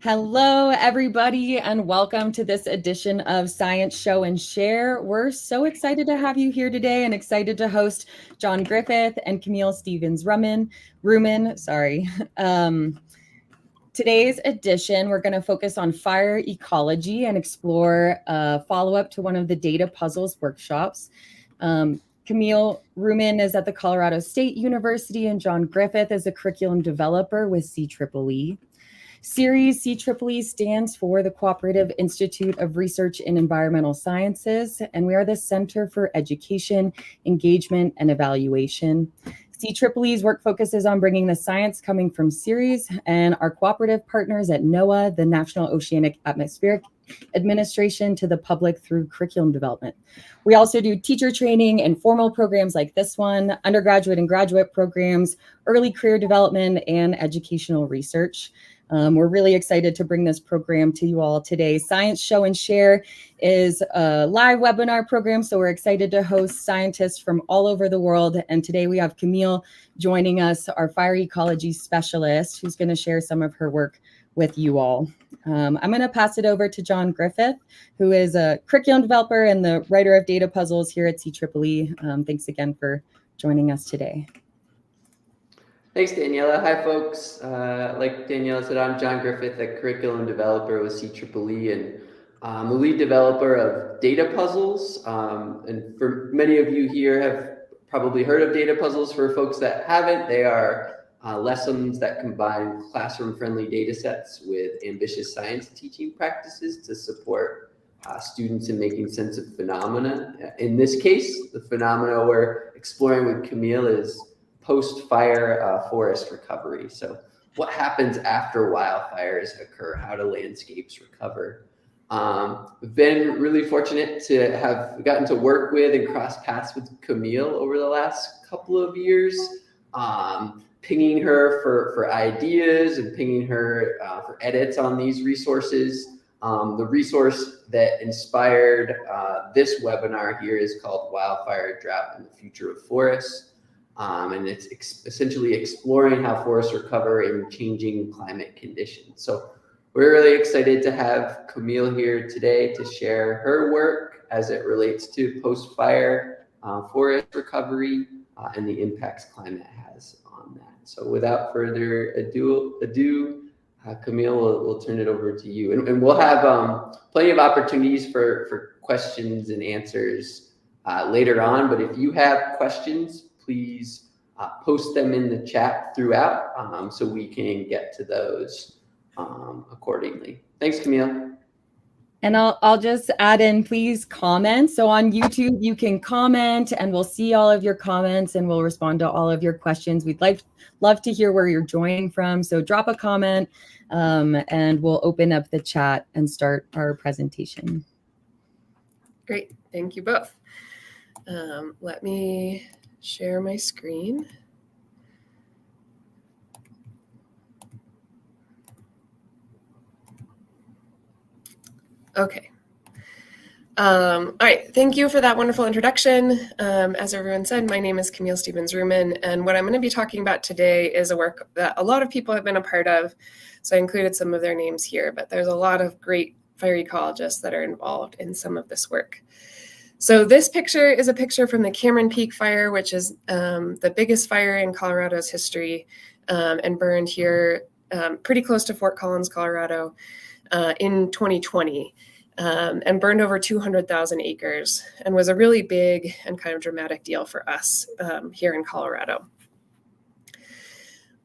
Hello, everybody, and welcome to this edition of Science Show and Share. We're so excited to have you here today and excited to host John Griffith and Camille Stevens-Rumann. Today's edition, we're going to focus on fire ecology and explore a follow-up to one of the data puzzles workshops. Camille Rumann is at the Colorado State University, and John Griffith is a curriculum developer with CEEE. CIRES stands for the Cooperative Institute of Research in Environmental Sciences, and we are the Center for Education, Engagement, and Evaluation. CEEE's work focuses on bringing the science coming from CIRES and our cooperative partners at NOAA, the National Oceanic Atmospheric Administration, to the public through curriculum development. We also do teacher training and formal programs like this one, undergraduate and graduate programs, early career development, and educational research. We're really excited to bring this program to you all today. Science Show and Share is a live webinar program, so we're excited to host scientists from all over the world. And today we have Camille joining us, our fire ecology specialist, who's going to share some of her work with you all. I'm going to pass it over to John Griffith, who is a curriculum developer and the writer of data puzzles here at CEEE. Thanks again for joining us today. Thanks, Daniela. Hi, folks. Like Daniela said, I'm John Griffith, a curriculum developer with CEEE, and I'm the lead developer of data puzzles. And for many of you here have probably heard of data puzzles. For folks that haven't, they are lessons that combine classroom-friendly data sets with ambitious science teaching practices to support students in making sense of phenomena. In this case, the phenomena we're exploring with Camille is post-fire forest recovery. So what happens after wildfires occur? How do landscapes recover? We've been really fortunate to have gotten to work with and cross paths with Camille over the last couple of years, pinging her for ideas and pinging her for edits on these resources. The resource that inspired this webinar here is called Wildfire, Drought, and the Future of Forests. And it's essentially exploring how forests recover in changing climate conditions. So we're really excited to have Camille here today to share her work as it relates to post-fire forest recovery and the impacts climate has on that. So without further ado, Camille, we'll turn it over to you. And we'll have plenty of opportunities for questions and answers later on. But if you have questions, please post them in the chat throughout so we can get to those accordingly. Thanks, Camille. And I'll just add in, please comment. So on YouTube, you can comment and we'll see all of your comments and we'll respond to all of your questions. We'd love to hear where you're joining from. So drop a comment and we'll open up the chat and start our presentation. Great, thank you both. Let me share my screen. Okay. All right, thank you for that wonderful introduction. As everyone said, my name is Camille Stevens-Rumann, and what I'm going to be talking about today is a work that a lot of people have been a part of. So I included some of their names here, but there's a lot of great fire ecologists that are involved in some of this work. So this picture is a picture from the Cameron Peak fire, which is the biggest fire in Colorado's history and burned here pretty close to Fort Collins, Colorado in 2020 and burned over 200,000 acres and was a really big and kind of dramatic deal for us here in Colorado.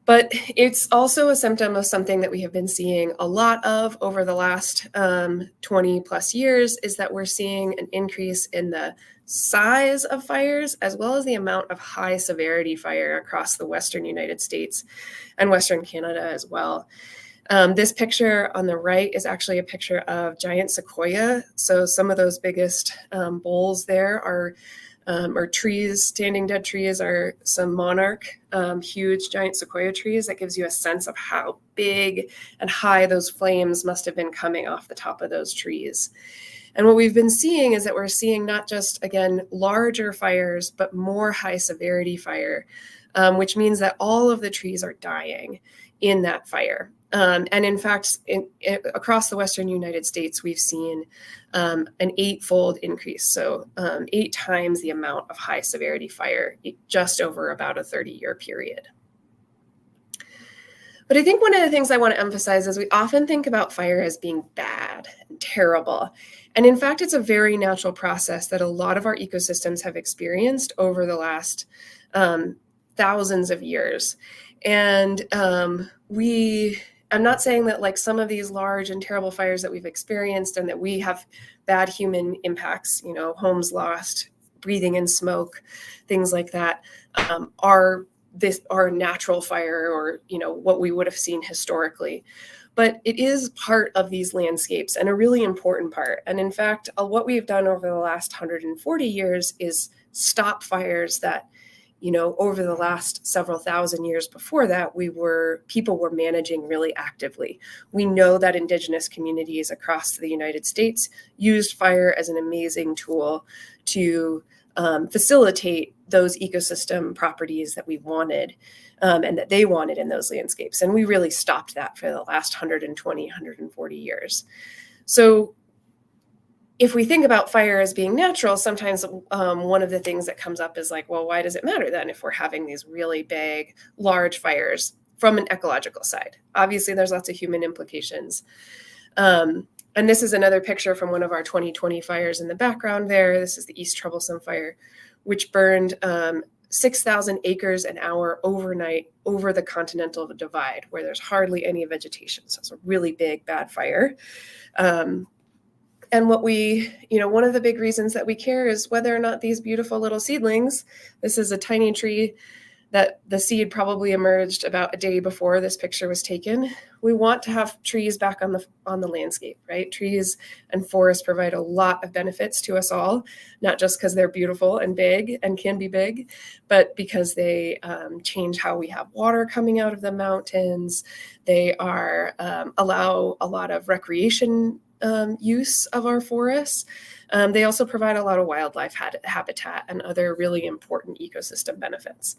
But it's also a symptom of something that we have been seeing a lot of over the last 20 plus years, is that we're seeing an increase in the size of fires as well as the amount of high severity fire across the Western United States and Western Canada as well. This picture on the right is actually a picture of giant sequoia. So some of those biggest boles there are or trees, standing dead trees, are some monarch, huge giant sequoia trees. That gives you a sense of how big and high those flames must have been coming off the top of those trees. And what we've been seeing is that we're seeing not just, again, larger fires, but more high severity fire, which means that all of the trees are dying in that fire. And in fact, across the Western United States, we've seen an 8-fold increase. So 8 times the amount of high severity fire just over about a 30-year period. But I think one of the things I want to emphasize is we often think about fire as being bad and terrible. And in fact, it's a very natural process that a lot of our ecosystems have experienced over the last thousands of years. And I'm not saying that like some of these large and terrible fires that we've experienced and that we have bad human impacts, homes lost, breathing in smoke, things like that, are natural fire or, what we would have seen historically. But it is part of these landscapes and a really important part. And in fact, what we've done over the last 140 years is stop fires that, over the last several thousand years before that, people were managing really actively. We know that indigenous communities across the United States used fire as an amazing tool to facilitate those ecosystem properties that we wanted and that they wanted in those landscapes. And we really stopped that for the last 120, 140 years. So if we think about fire as being natural, sometimes one of the things that comes up is like, well, why does it matter then if we're having these really big, large fires from an ecological side? Obviously, there's lots of human implications. And this is another picture from one of our 2020 fires in the background there. This is the East Troublesome Fire, which burned 6,000 acres an hour overnight over the Continental Divide, where there's hardly any vegetation. So it's a really big, bad fire. And one of the big reasons that we care is whether or not these beautiful little seedlings, this is a tiny tree that the seed probably emerged about a day before this picture was taken. We want to have trees back on the landscape, right? Trees and forests provide a lot of benefits to us all, not just because they're beautiful and big and can be big, but because they change how we have water coming out of the mountains. They allow a lot of recreation use of our forests. They also provide a lot of wildlife habitat and other really important ecosystem benefits.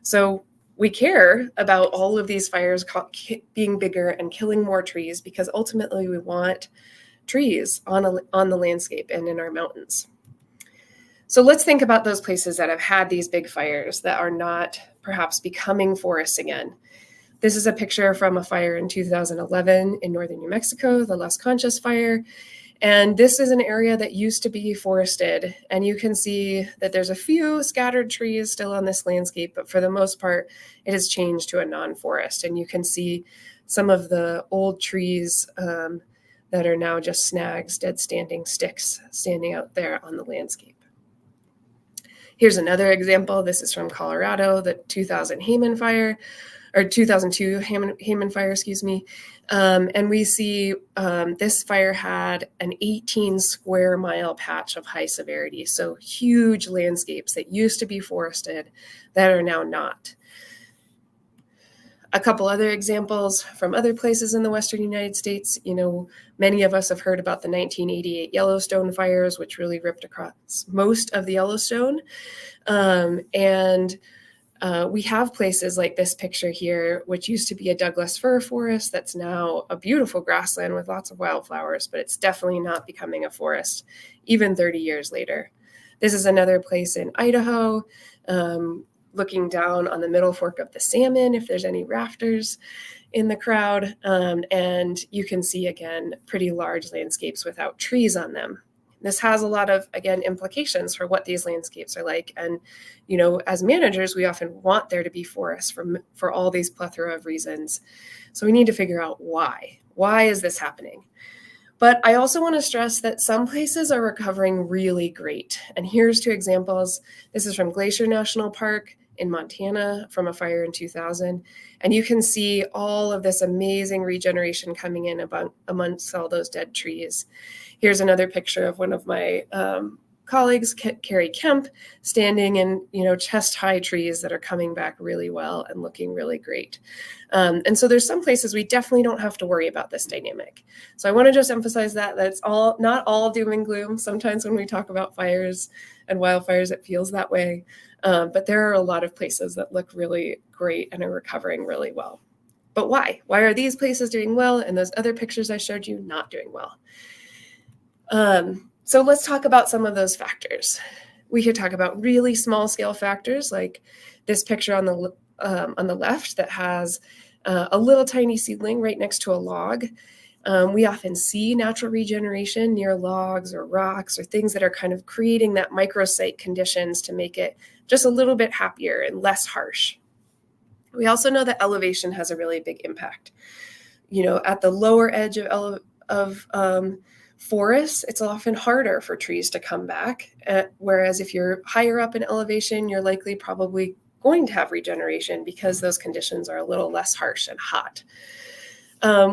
So we care about all of these fires being bigger and killing more trees because ultimately we want trees on the landscape and in our mountains. So let's think about those places that have had these big fires that are not perhaps becoming forests again. This is a picture from a fire in 2011 in northern New Mexico, the Las Conchas fire. And this is an area that used to be forested. And you can see that there's a few scattered trees still on this landscape, but for the most part, it has changed to a non-forest. And you can see some of the old trees that are now just snags, dead standing sticks standing out there on the landscape. Here's another example. This is from Colorado, the 2000 Hayman fire. Or 2002 Hayman fire, excuse me. And we see this fire had an 18 square mile patch of high severity. So huge landscapes that used to be forested that are now not. A couple other examples from other places in the Western United States. Many of us have heard about the 1988 Yellowstone fires, which really ripped across most of the Yellowstone. We have places like this picture here, which used to be a Douglas fir forest that's now a beautiful grassland with lots of wildflowers, but it's definitely not becoming a forest, even 30 years later. This is another place in Idaho, looking down on the Middle Fork of the Salmon, if there's any rafters in the crowd. And you can see, again, pretty large landscapes without trees on them. This has a lot of, again, implications for what these landscapes are like. And, as managers, we often want there to be forests for all these plethora of reasons. So we need to figure out why. Why is this happening? But I also want to stress that some places are recovering really great. And here's 2 examples. This is from Glacier National Park in Montana from a fire in 2000. And you can see all of this amazing regeneration coming in amongst all those dead trees. Here's another picture of one of my colleagues, Carrie Kemp, standing in chest-high trees that are coming back really well and looking really great. And so there's some places we definitely don't have to worry about this dynamic. So I want to just emphasize that it's not all doom and gloom. Sometimes when we talk about fires and wildfires, it feels that way. But there are a lot of places that look really great and are recovering really well. But why? Why are these places doing well and those other pictures I showed you not doing well? So let's talk about some of those factors. We could talk about really small scale factors like this picture on the left that has a little tiny seedling right next to a log. We often see natural regeneration near logs or rocks or things that are kind of creating that microsite conditions to make it just a little bit happier and less harsh. We also know that elevation has a really big impact. At the lower edge of forests, it's often harder for trees to come back. Whereas if you're higher up in elevation, you're likely probably going to have regeneration because those conditions are a little less harsh and hot.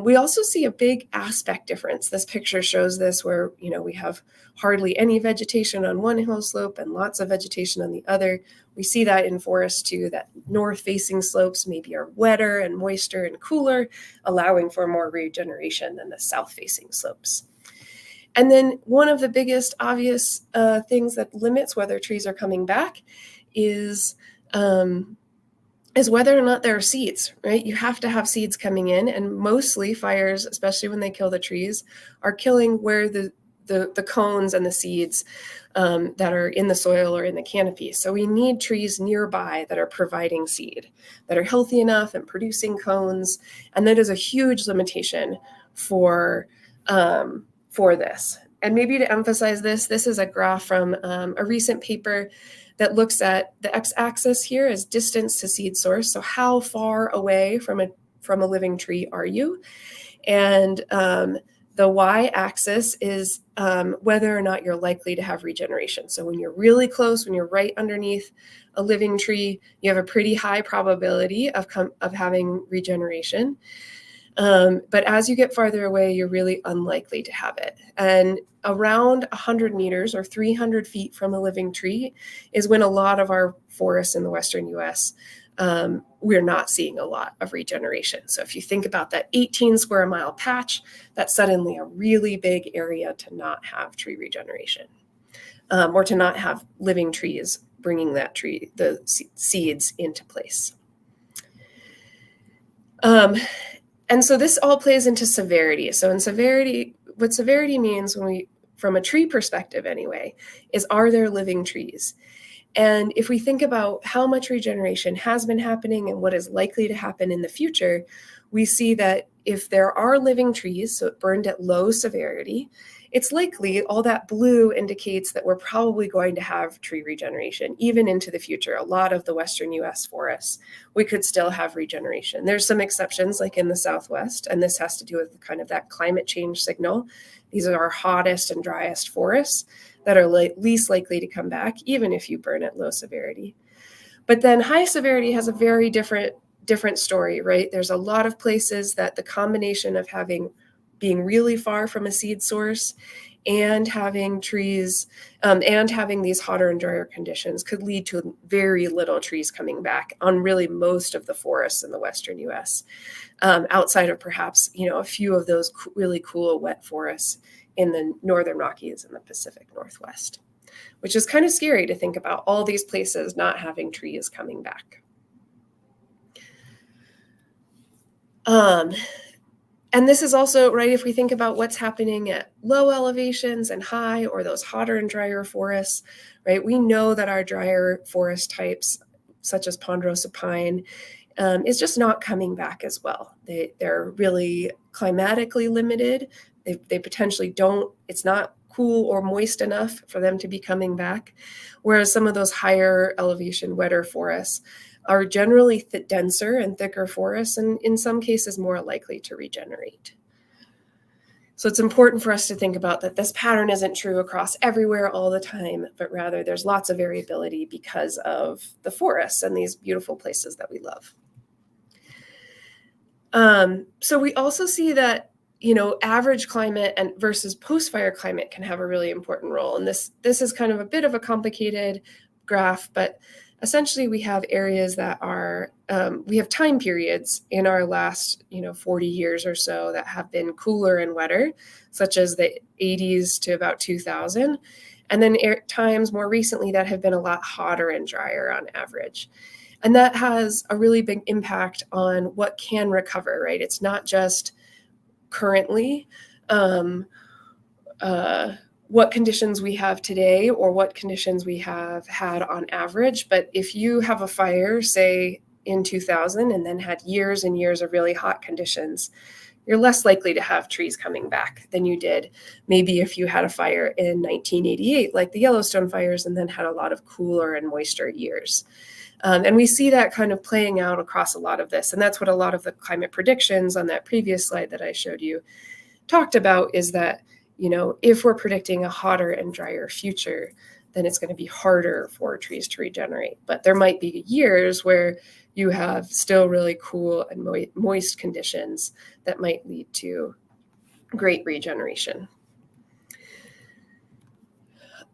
We also see a big aspect difference. This picture shows this where, we have hardly any vegetation on one hill slope and lots of vegetation on the other. We see that in forests too, that north-facing slopes maybe are wetter and moister and cooler, allowing for more regeneration than the south-facing slopes. And then one of the biggest obvious things that limits whether trees are coming back is whether or not there are seeds, right? You have to have seeds coming in, and mostly fires, especially when they kill the trees, are killing where the cones and the seeds that are in the soil or in the canopy. So we need trees nearby that are providing seed, that are healthy enough and producing cones, and that is a huge limitation for this. And maybe to emphasize this is a graph from a recent paper that looks at the x-axis here as distance to seed source. So how far away from a living tree are you? And the y-axis is whether or not you're likely to have regeneration. So when you're really close, when you're right underneath a living tree, you have a pretty high probability of having regeneration. But as you get farther away, you're really unlikely to have it. And around 100 meters or 300 feet from a living tree is when a lot of our forests in the Western US, we're not seeing a lot of regeneration. So if you think about that 18 square mile patch, that's suddenly a really big area to not have tree regeneration, or to not have living trees bringing the seeds into place. And so this all plays into severity. So in severity, what severity means from a tree perspective anyway, is are there living trees? And if we think about how much regeneration has been happening and what is likely to happen in the future, we see that if there are living trees, so it burned at low severity, it's likely all that blue indicates that we're probably going to have tree regeneration, even into the future. A lot of the Western US forests, we could still have regeneration. There's some exceptions like in the Southwest, and this has to do with kind of that climate change signal. These are our hottest and driest forests that are least likely to come back, even if you burn at low severity. But then high severity has a very different story, right? There's a lot of places that the combination of being really far from a seed source and having trees and having these hotter and drier conditions could lead to very little trees coming back on really most of the forests in the Western US, outside of perhaps, a few of those really cool wet forests in the Northern Rockies and the Pacific Northwest, which is kind of scary to think about all these places not having trees coming back. And this is also, right, if we think about what's happening at low elevations and high or those hotter and drier forests, right, we know that our drier forest types, such as ponderosa pine, is just not coming back as well. They're really climatically limited. They potentially it's not cool or moist enough for them to be coming back. Whereas some of those higher elevation, wetter forests are generally denser and thicker forests, and in some cases more likely to regenerate. So it's important for us to think about that this pattern isn't true across everywhere all the time, but rather there's lots of variability because of the forests and these beautiful places that we love. So we also see that, average climate and versus post-fire climate can have a really important role. And this is kind of a bit of a complicated graph, but essentially we have areas that are, we have time periods in our last, 40 years or so that have been cooler and wetter, such as the 80s to about 2000. And then times more recently that have been a lot hotter and drier on average. And that has a really big impact on what can recover, right? It's not just currently what conditions we have today or what conditions we have had on average. But if you have a fire, say in 2000, and then had years and years of really hot conditions, you're less likely to have trees coming back than you did maybe if you had a fire in 1988, like the Yellowstone fires, and then had a lot of cooler and moister years. And we see that kind of playing out across a lot of this. And that's what a lot of the climate predictions on that previous slide that I showed you talked about, is that, you know, if we're predicting a hotter and drier future, then it's going to be harder for trees to regenerate. But there might be years where you have still really cool and moist conditions that might lead to great regeneration.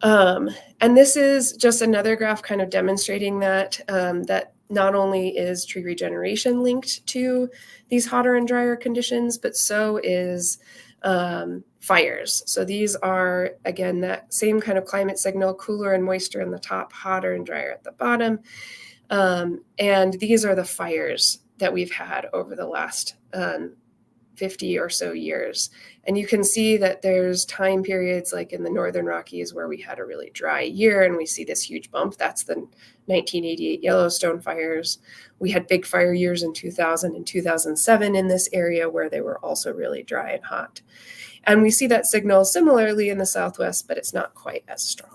And this is just another graph kind of demonstrating that, that not only is tree regeneration linked to these hotter and drier conditions, but so is fires. So these are, again, that same kind of climate signal, cooler and moister in the top, hotter and drier at the bottom. And these are the fires that we've had over the last 50 or so years. And you can see that there's time periods like in the Northern Rockies where we had a really dry year and we see this huge bump. That's the 1988 Yellowstone fires. We had big fire years in 2000 and 2007 in this area where they were also really dry and hot. And we see that signal similarly in the Southwest, but it's not quite as strong.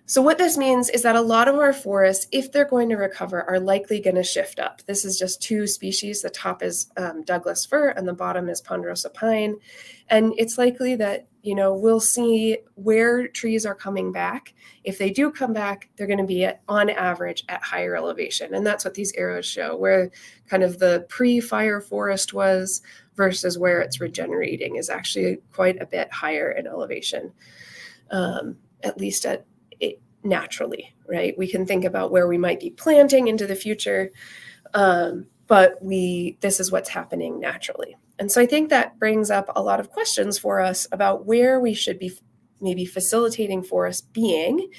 So what this means is that a lot of our forests, if they're going to recover, are likely going to shift up. This is just two species. The top is Douglas fir and the bottom is ponderosa pine. And it's likely that, you know, we'll see where trees are coming back. If they do come back, they're going to be on average at higher elevation. And that's what these arrows show, where kind of the pre-fire forest was versus where it's regenerating is actually quite a bit higher in elevation, at least at naturally, right? We can think about where we might be planting into the future, but this is what's happening naturally. And so I think that brings up a lot of questions for us about where we should be maybe facilitating forests being,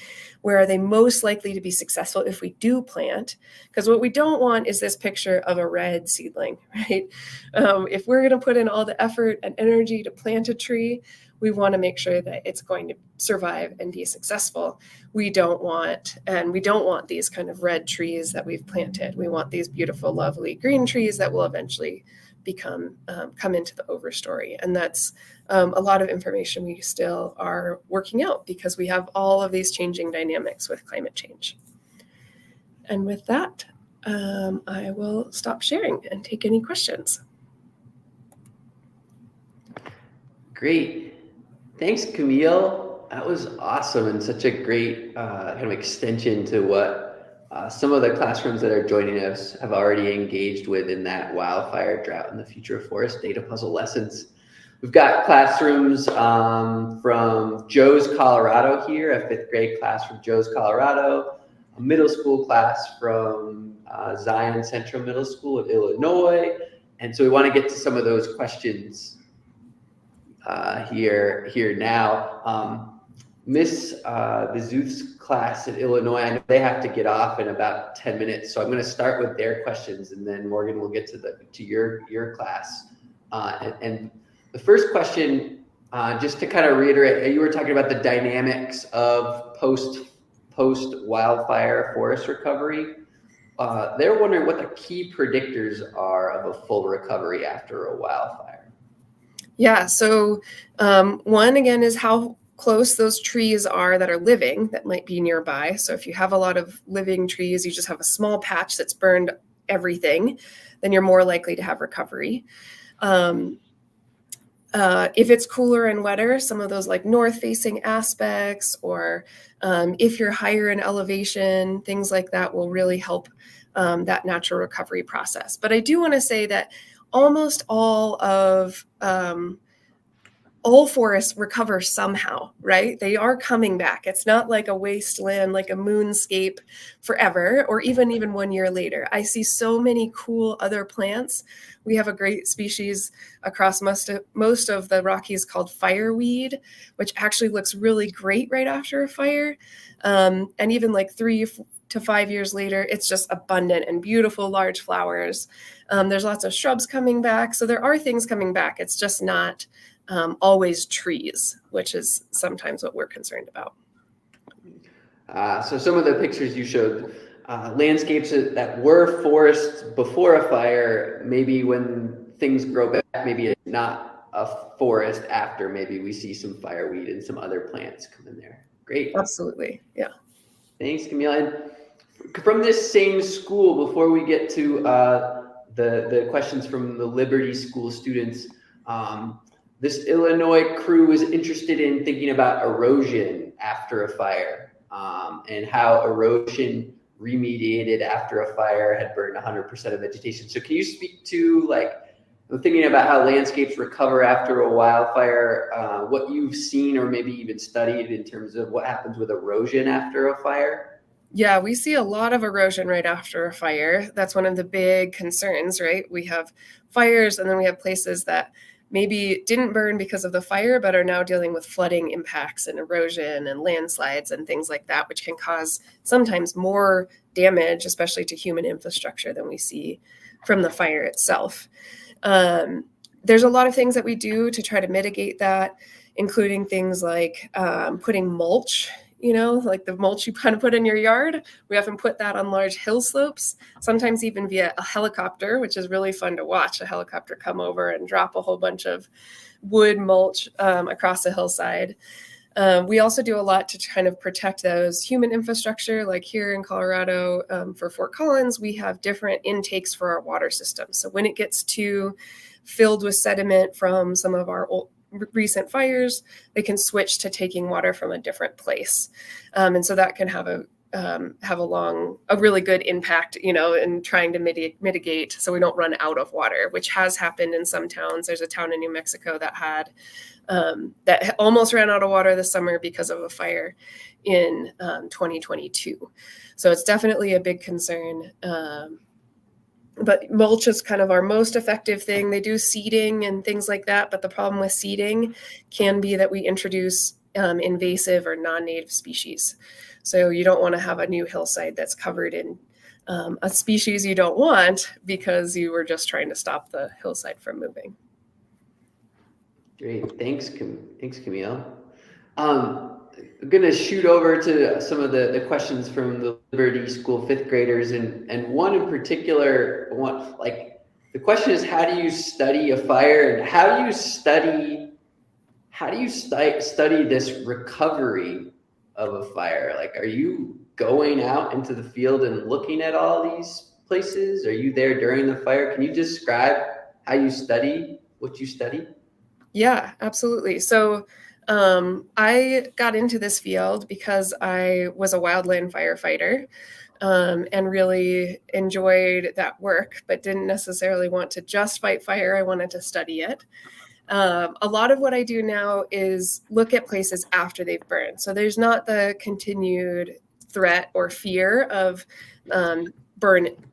where are they most likely to be successful if we do plant? Because what we don't want is this picture of a red seedling, right? If we're going to put in all the effort and energy to plant a tree, we want to make sure that it's going to survive and be successful. We don't want these kind of red trees that we've planted. We want these beautiful, lovely green trees that will eventually come into the overstory. And that's a lot of information we still are working out because we have all of these changing dynamics with climate change. And with that, I will stop sharing and take any questions. Great. Thanks, Camille. That was awesome and such a great kind of extension to what some of the classrooms that are joining us have already engaged with in that wildfire, drought, and the future of forest data puzzle lessons. We've got classrooms from Joe's, Colorado here, a 5th grade class from Joe's, Colorado, a middle school class from Zion Central Middle School of Illinois. And so we want to get to some of those questions here now. Miss Bezuth's class in Illinois, I know they have to get off in about 10 minutes, so I'm going to start with their questions, and then Morgan will get to your class. And the first question, just to kind of reiterate, you were talking about the dynamics of post wildfire forest recovery. They're wondering what the key predictors are of a full recovery after a wildfire. Yeah, so one, again, is how close those trees are that are living that might be nearby. So if you have a lot of living trees, you just have a small patch that's burned everything, then you're more likely to have recovery. If it's cooler and wetter, some of those like north-facing aspects, or if you're higher in elevation, things like that will really help that natural recovery process. But I do want to say that almost all forests recover somehow, right? They are coming back. It's not like a wasteland, like a moonscape forever, or even 1 year later. I see so many cool other plants. We have a great species across most of the Rockies called fireweed, which actually looks really great right after a fire. And even like 3 to 5 years later, it's just abundant and beautiful large flowers. There's lots of shrubs coming back. So there are things coming back. It's just not always trees, which is sometimes what we're concerned about. So some of the pictures you showed, landscapes that were forests before a fire, maybe when things grow back, maybe it's not a forest after, maybe we see some fireweed and some other plants come in there. Great. Absolutely. Yeah. Thanks, Camille. And from this same school, before we get to the questions from the Liberty School students, this Illinois crew is interested in thinking about erosion after a fire, and how erosion remediated after a fire had burned 100% of vegetation. So can you speak to, like, thinking about how landscapes recover after a wildfire, what you've seen or maybe even studied in terms of what happens with erosion after a fire? Yeah, we see a lot of erosion right after a fire. That's one of the big concerns, right? We have fires, and then we have places that maybe didn't burn because of the fire, but are now dealing with flooding impacts and erosion and landslides and things like that, which can cause sometimes more damage, especially to human infrastructure, than we see from the fire itself. There's a lot of things that we do to try to mitigate that, including things like putting mulch, like the mulch you kind of put in your yard. We often put that on large hill slopes, sometimes even via a helicopter, which is really fun to watch, a helicopter come over and drop a whole bunch of wood mulch across a hillside. We also do a lot to kind of protect those human infrastructure. Like here in Colorado, for Fort Collins, we have different intakes for our water system. So when it gets too filled with sediment from some of our recent fires, they can switch to taking water from a different place. And so that can have a really good impact, in trying to mitigate so we don't run out of water, which has happened in some towns. There's a town in New Mexico that had that almost ran out of water this summer because of a fire in 2022. So it's definitely a big concern. But mulch is kind of our most effective thing. They do seeding and things like that. But the problem with seeding can be that we introduce invasive or non-native species. So you don't want to have a new hillside that's covered in a species you don't want because you were just trying to stop the hillside from moving. Great. Thanks, Camille. I'm going to shoot over to some of the questions from the Liberty School fifth graders, and one in particular, the question is, how do you study a fire, and how do you study this recovery of a fire? Like, are you going out into the field and looking at all these places? Are you there during the fire? Can you describe how you study what you study? Yeah, absolutely. So I got into this field because I was a wildland firefighter and really enjoyed that work, but didn't necessarily want to just fight fire. I wanted to study it. A lot of what I do now is look at places after they've burned. So there's not the continued threat or fear of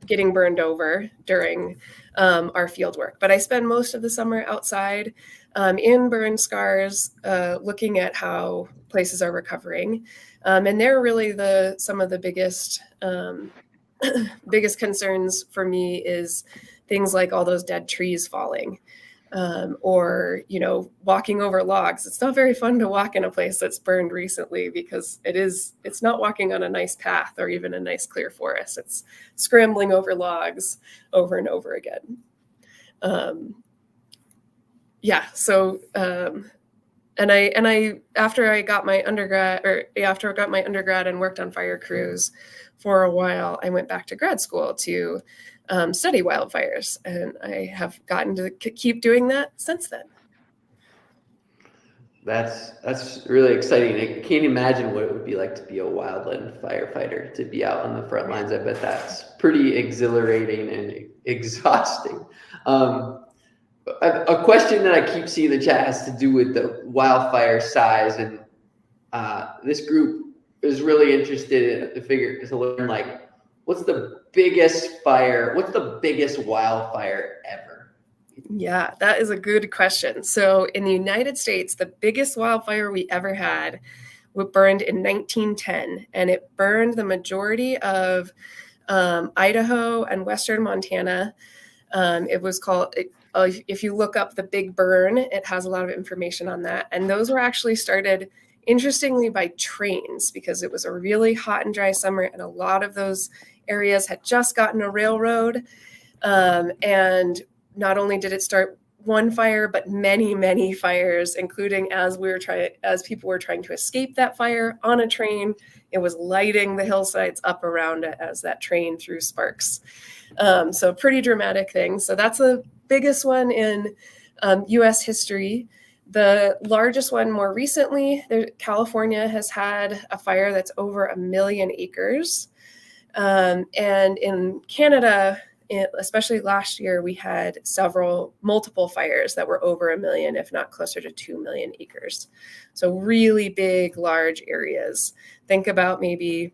getting burned over during our field work. But I spend most of the summer outside in burn scars, looking at how places are recovering. And they're really some of the biggest concerns for me is things like all those dead trees falling, or, walking over logs. It's not very fun to walk in a place that's burned recently because it's not walking on a nice path or even a nice clear forest. It's scrambling over logs over and over again. So, and I after I got my undergrad and worked on fire crews for a while, I went back to grad school to study wildfires, and I have gotten to keep doing that since then. That's really exciting. I can't imagine what it would be like to be a wildland firefighter, to be out on the front lines. I bet that's pretty exhilarating and exhausting. A question that I keep seeing in the chat has to do with the wildfire size, and this group is really interested to learn, like, what's the biggest wildfire ever? Yeah, that is a good question. So in the United States, the biggest wildfire we ever had burned in 1910, and it burned the majority of Idaho and western Montana. It was called, if you look up the Big Burn, it has a lot of information on that. And those were actually started, interestingly, by trains, because it was a really hot and dry summer, and a lot of those areas had just gotten a railroad. And not only did it start one fire, but many, many fires, including as people were trying to escape that fire on a train, it was lighting the hillsides up around it as that train threw sparks. So pretty dramatic thing. So that's the biggest one in US history. The largest one more recently, California has had a fire that's over 1 million acres. And in Canada, especially last year, we had multiple fires that were over 1 million, if not closer to 2 million acres. So really big, large areas. Think about maybe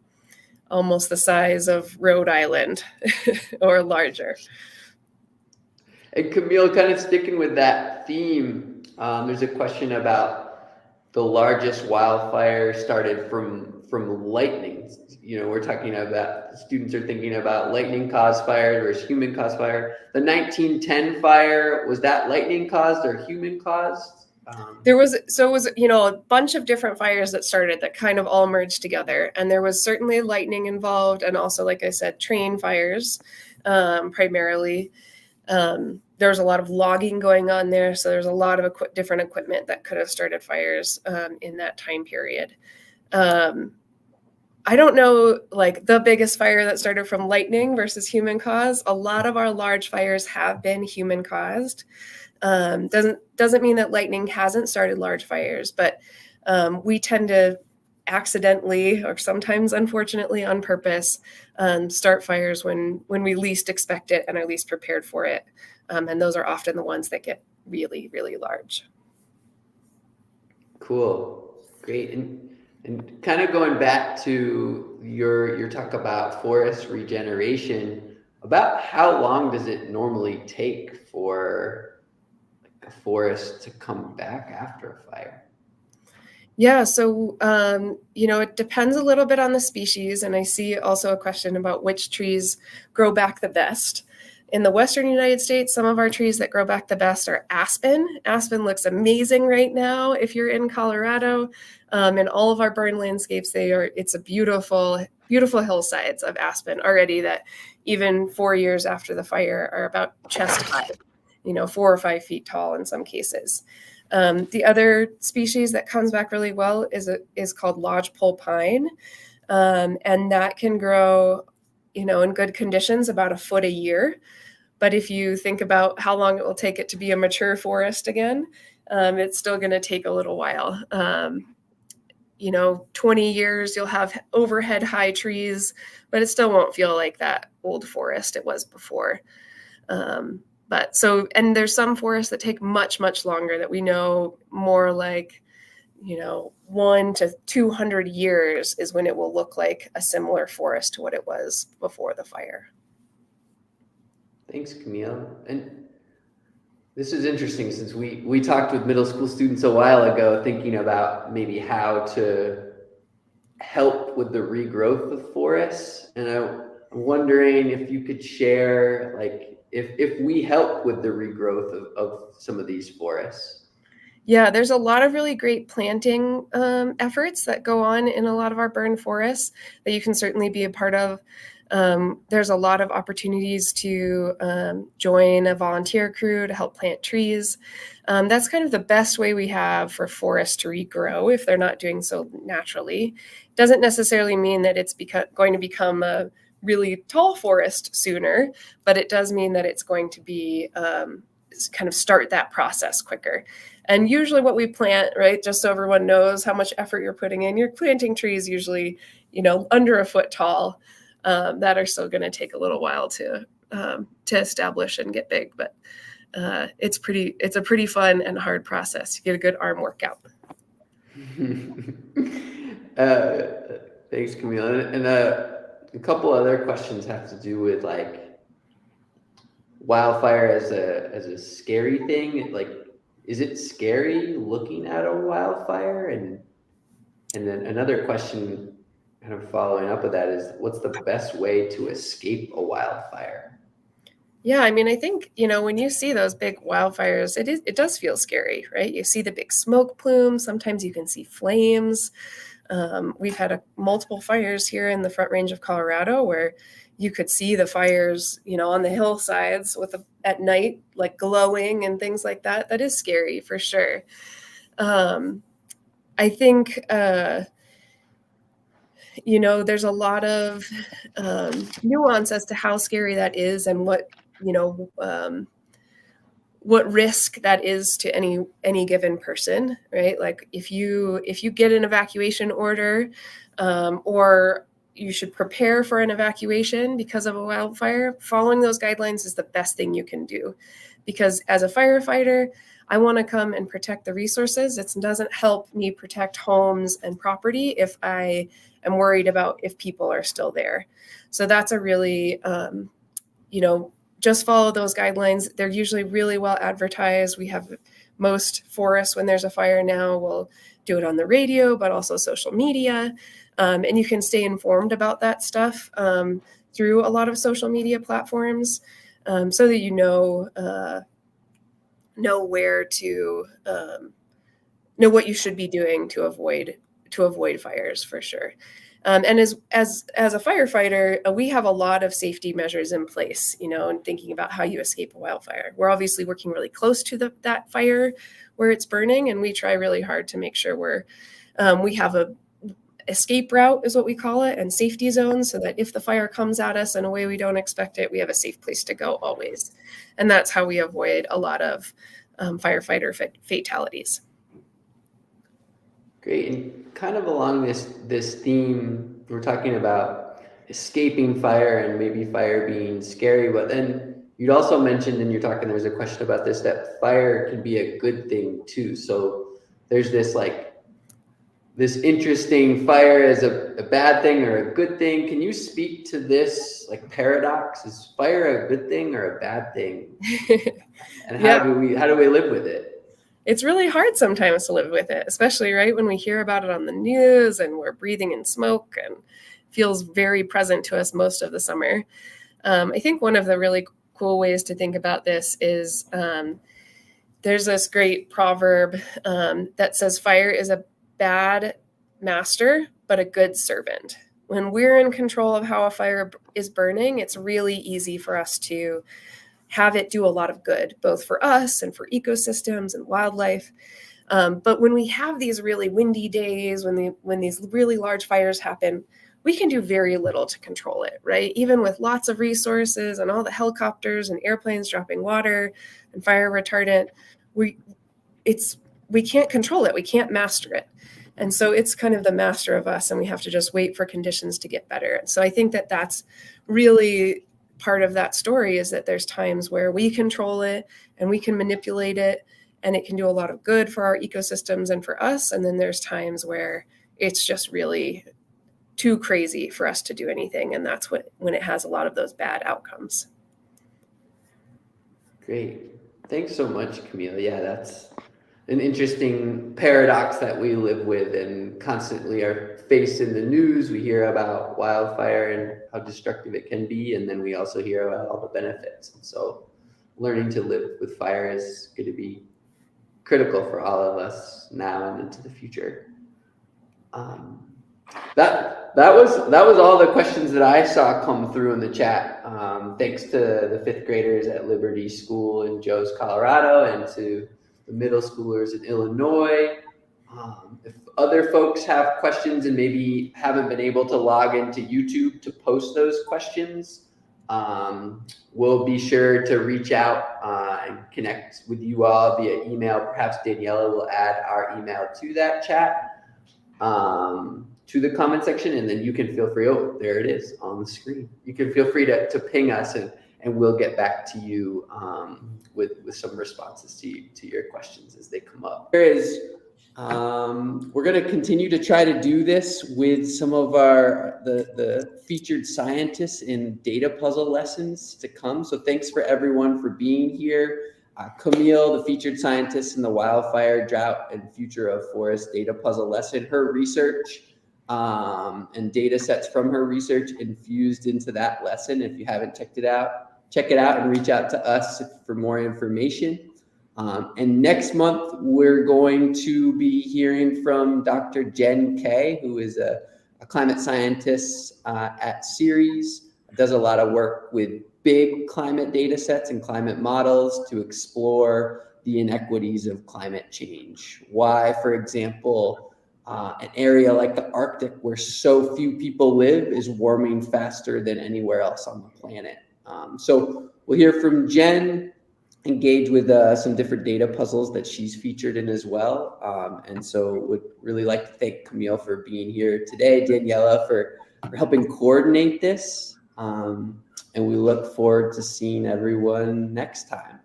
almost the size of Rhode Island or larger. And Camille, kind of sticking with that theme, there's a question about the largest wildfire started from lightning. You know, we're talking about, students are thinking about lightning caused fire versus human caused fire. The 1910 fire, was that lightning caused or human caused? It was a bunch of different fires that started that kind of all merged together. And there was certainly lightning involved, and also, like I said, train fires primarily. There was a lot of logging going on there. So there's a lot of different equipment that could have started fires in that time period. I don't know, like the biggest fire that started from lightning versus human cause. A lot of our large fires have been human caused. Doesn't mean that lightning hasn't started large fires, but we tend to accidentally, or sometimes unfortunately on purpose, start fires when we least expect it and are least prepared for it. And those are often the ones that get really, really large. Cool, great. And kind of going back to your talk about forest regeneration, about how long does it normally take for a forest to come back after a fire? Yeah, so, it depends a little bit on the species. And I see also a question about which trees grow back the best. In the Western United States, some of our trees that grow back the best are aspen. Aspen looks amazing right now if you're in Colorado. In all of our burn landscapes, it's a beautiful, beautiful hillsides of aspen already that even 4 years after the fire are about chest high, 4 or 5 feet tall in some cases. The other species that comes back really well is called lodgepole pine. And that can grow, in good conditions, about 1 foot a year. But if you think about how long it will take it to be a mature forest again, it's still going to take a little while. 20 years, you'll have overhead high trees, but it still won't feel like that old forest it was before. And there's some forests that take much, much longer that we know more like, 1 to 200 years is when it will look like a similar forest to what it was before the fire. Thanks, Camille. And this is interesting since we talked with middle school students a while ago, thinking about maybe how to help with the regrowth of forests. And I'm wondering if you could share, like, if we help with the regrowth of some of these forests. Yeah, there's a lot of really great planting efforts that go on in a lot of our burned forests that you can certainly be a part of. There's a lot of opportunities to join a volunteer crew to help plant trees. That's kind of the best way we have for forests to regrow if they're not doing so naturally. Doesn't necessarily mean that it's going to become a really tall forest sooner, but it does mean that it's going to be kind of start that process quicker. And usually what we plant, right, just so everyone knows how much effort you're putting in, you're planting trees usually, under 1 foot tall. That are still going to take a little while to establish and get big, but it's a pretty fun and hard process. You get a good arm workout. Thanks, Camille. And a couple other questions have to do with like wildfire as a scary thing. Like, is it scary looking at a wildfire? And And then another question kind of following up with that is, what's the best way to escape a wildfire? Yeah, I mean, I think, you know, when you see those big wildfires, it does feel scary, right? You see the big smoke plumes. Sometimes you can see flames. We've had multiple fires here in the Front Range of Colorado where you could see the fires, you know, on the hillsides at night, like glowing and things like that. That is scary for sure. I think, you know, there's a lot of nuance as to how scary that is and what, you know, what risk that is to any given person, right? Like if you get an evacuation order, or you should prepare for an evacuation because of a wildfire, following those guidelines is the best thing you can do. Because as a firefighter, I want to come and protect the resources. It doesn't help me protect homes and property if I am worried about if people are still there. So that's a really, you know, just follow those guidelines. They're usually really well advertised. We have most forests, when there's a fire now, will do it on the radio, but also social media. And you can stay informed about that stuff through a lot of social media platforms, so that you know where to know what you should be doing to avoid fires for sure. And as a firefighter, we have a lot of safety measures in place, you know, and thinking about how you escape a wildfire. We're obviously working really close to that fire where it's burning, and we try really hard to make sure we have a escape route, is what we call it, and safety zones, so that if the fire comes at us in a way we don't expect it, we have a safe place to go always. And that's how we avoid a lot of firefighter fatalities. Great. And kind of along this theme, we're talking about escaping fire and maybe fire being scary, but then you'd also mentioned in your talk, and there's a question about this, that fire can be a good thing too. So there's this interesting fire as a bad thing or a good thing. Can you speak to this paradox? Is fire a good thing or a bad thing? And how do we live with it? It's really hard sometimes to live with it, especially right when we hear about it on the news and we're breathing in smoke, and feels very present to us most of the summer. I think one of the really cool ways to think about this is there's this great proverb that says fire is a bad master, but a good servant. When we're in control of how a fire is burning, it's really easy for us to have it do a lot of good, both for us and for ecosystems and wildlife. But when we have these really windy days, when these really large fires happen, we can do very little to control it, right? Even with lots of resources and all the helicopters and airplanes dropping water and fire retardant, we can't control it. We can't master it. And so it's kind of the master of us, and we have to just wait for conditions to get better. And so I think that that's really part of that story, is that there's times where we control it and we can manipulate it, and it can do a lot of good for our ecosystems and for us. And then there's times where it's just really too crazy for us to do anything. And that's when it has a lot of those bad outcomes. Great. Thanks so much, Camille. Yeah, that's an interesting paradox that we live with and constantly are faced in the news. We hear about wildfire and how destructive it can be, and then we also hear about all the benefits. And so learning to live with fire is going to be critical for all of us now and into the future. That was all the questions that I saw come through in the chat. Thanks to the fifth graders at Liberty School in Joes, Colorado, and to the middle schoolers in Illinois. If other folks have questions and maybe haven't been able to log into YouTube to post those questions, we'll be sure to reach out and connect with you all via email. Perhaps Daniela will add our email to that chat, to the comment section, and then you can feel free, oh, there it is on the screen. You can feel free to ping us, and we'll get back to you with some responses to your questions as they come up. We're going to continue to try to do this with some of the featured scientists in data puzzle lessons to come. So thanks for everyone for being here. Camille, the featured scientist in the wildfire, drought, and future of forest data puzzle lesson. Her research and data sets from her research infused into that lesson. If you haven't checked it out, check it out and reach out to us for more information. And next month, we're going to be hearing from Dr. Jen Kay, who is a climate scientist at CIRES, does a lot of work with big climate data sets and climate models to explore the inequities of climate change. Why, for example, an area like the Arctic, where so few people live, is warming faster than anywhere else on the planet. So we'll hear from Jen, engage with some different data puzzles that she's featured in as well. And so would really like to thank Camille for being here today, Daniela for helping coordinate this. And we look forward to seeing everyone next time.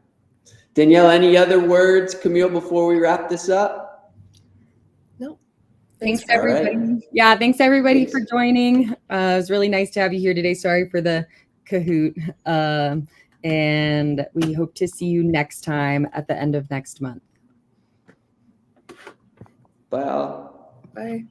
Danielle, any other words, Camille, before we wrap this up? No. Thanks everybody. Right. Yeah, thanks everybody for joining. It was really nice to have you here today. Sorry for the Kahoot. And we hope to see you next time at the end of next month. Bye. Bye.